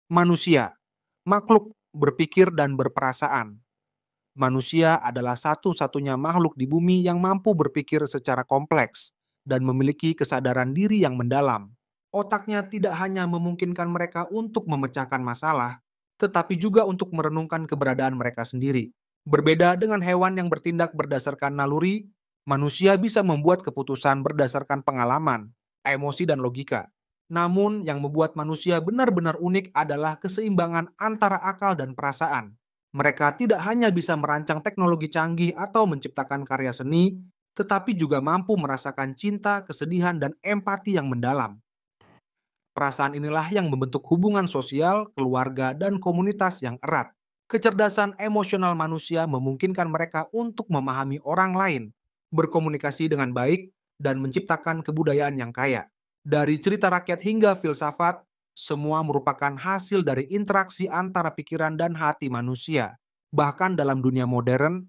Manusia, makhluk berpikir dan berperasaan. Manusia adalah satu-satunya makhluk di bumi yang mampu berpikir secara kompleks dan memiliki kesadaran diri yang mendalam. Otaknya tidak hanya memungkinkan mereka untuk memecahkan masalah, tetapi juga untuk merenungkan keberadaan mereka sendiri. Berbeda dengan hewan yang bertindak berdasarkan naluri, manusia bisa membuat keputusan berdasarkan pengalaman, emosi, dan logika. Namun, yang membuat manusia benar-benar unik adalah keseimbangan antara akal dan perasaan. Mereka tidak hanya bisa merancang teknologi canggih atau menciptakan karya seni, tetapi juga mampu merasakan cinta, kesedihan, dan empati yang mendalam. Perasaan inilah yang membentuk hubungan sosial, keluarga, dan komunitas yang erat. Kecerdasan emosional manusia memungkinkan mereka untuk memahami orang lain, berkomunikasi dengan baik, dan menciptakan kebudayaan yang kaya. Dari cerita rakyat hingga filsafat, semua merupakan hasil dari interaksi antara pikiran dan hati manusia. Bahkan dalam dunia modern,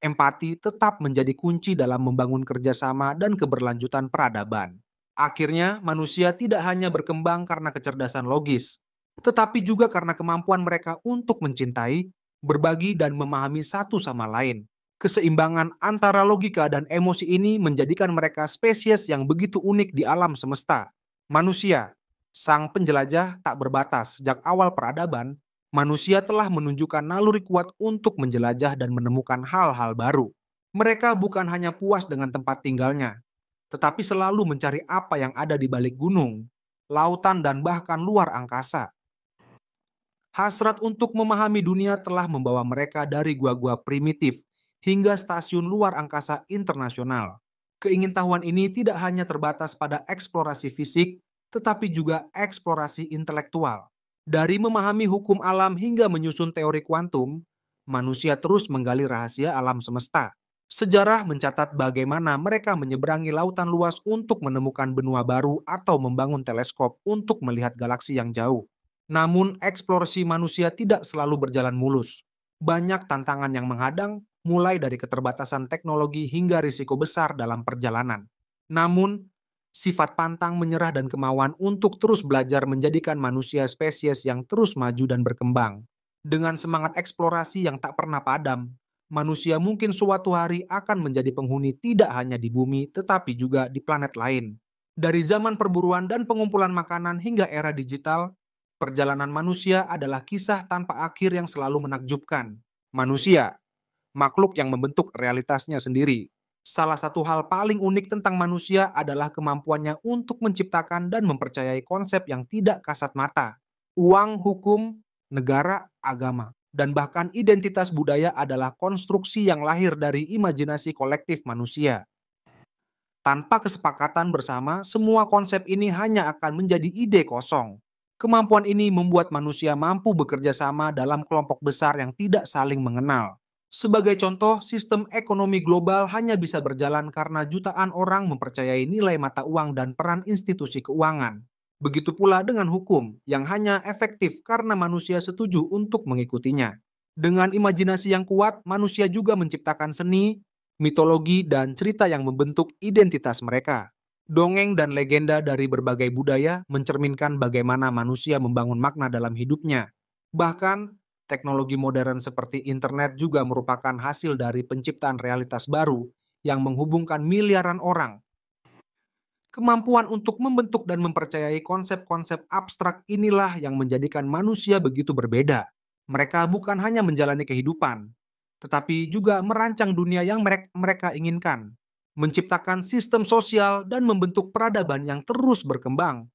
empati tetap menjadi kunci dalam membangun kerjasama dan keberlanjutan peradaban. Akhirnya, manusia tidak hanya berkembang karena kecerdasan logis, tetapi juga karena kemampuan mereka untuk mencintai, berbagi, dan memahami satu sama lain. Keseimbangan antara logika dan emosi ini menjadikan mereka spesies yang begitu unik di alam semesta. Manusia, sang penjelajah tak berbatas sejak awal peradaban, manusia telah menunjukkan naluri kuat untuk menjelajah dan menemukan hal-hal baru. Mereka bukan hanya puas dengan tempat tinggalnya, tetapi selalu mencari apa yang ada di balik gunung, lautan, dan bahkan luar angkasa. Hasrat untuk memahami dunia telah membawa mereka dari gua-gua primitif hingga stasiun luar angkasa internasional. Keingintahuan ini tidak hanya terbatas pada eksplorasi fisik, tetapi juga eksplorasi intelektual. Dari memahami hukum alam hingga menyusun teori kuantum, manusia terus menggali rahasia alam semesta. Sejarah mencatat bagaimana mereka menyeberangi lautan luas untuk menemukan benua baru atau membangun teleskop untuk melihat galaksi yang jauh. Namun, eksplorasi manusia tidak selalu berjalan mulus. Banyak tantangan yang menghadang, mulai dari keterbatasan teknologi hingga risiko besar dalam perjalanan. Namun, sifat pantang menyerah dan kemauan untuk terus belajar menjadikan manusia spesies yang terus maju dan berkembang. Dengan semangat eksplorasi yang tak pernah padam, manusia mungkin suatu hari akan menjadi penghuni tidak hanya di bumi, tetapi juga di planet lain. Dari zaman perburuan dan pengumpulan makanan hingga era digital, perjalanan manusia adalah kisah tanpa akhir yang selalu menakjubkan. Manusia, makhluk yang membentuk realitasnya sendiri. Salah satu hal paling unik tentang manusia adalah kemampuannya untuk menciptakan dan mempercayai konsep yang tidak kasat mata. Uang, hukum, negara, agama, dan bahkan identitas budaya adalah konstruksi yang lahir dari imajinasi kolektif manusia. Tanpa kesepakatan bersama, semua konsep ini hanya akan menjadi ide kosong. Kemampuan ini membuat manusia mampu bekerja sama dalam kelompok besar yang tidak saling mengenal. Sebagai contoh, sistem ekonomi global hanya bisa berjalan karena jutaan orang mempercayai nilai mata uang dan peran institusi keuangan. Begitu pula dengan hukum, yang hanya efektif karena manusia setuju untuk mengikutinya. Dengan imajinasi yang kuat, manusia juga menciptakan seni, mitologi, dan cerita yang membentuk identitas mereka. Dongeng dan legenda dari berbagai budaya mencerminkan bagaimana manusia membangun makna dalam hidupnya. Bahkan, teknologi modern seperti internet juga merupakan hasil dari penciptaan realitas baru yang menghubungkan miliaran orang. Kemampuan untuk membentuk dan mempercayai konsep-konsep abstrak inilah yang menjadikan manusia begitu berbeda. Mereka bukan hanya menjalani kehidupan, tetapi juga merancang dunia yang mereka inginkan, menciptakan sistem sosial dan membentuk peradaban yang terus berkembang.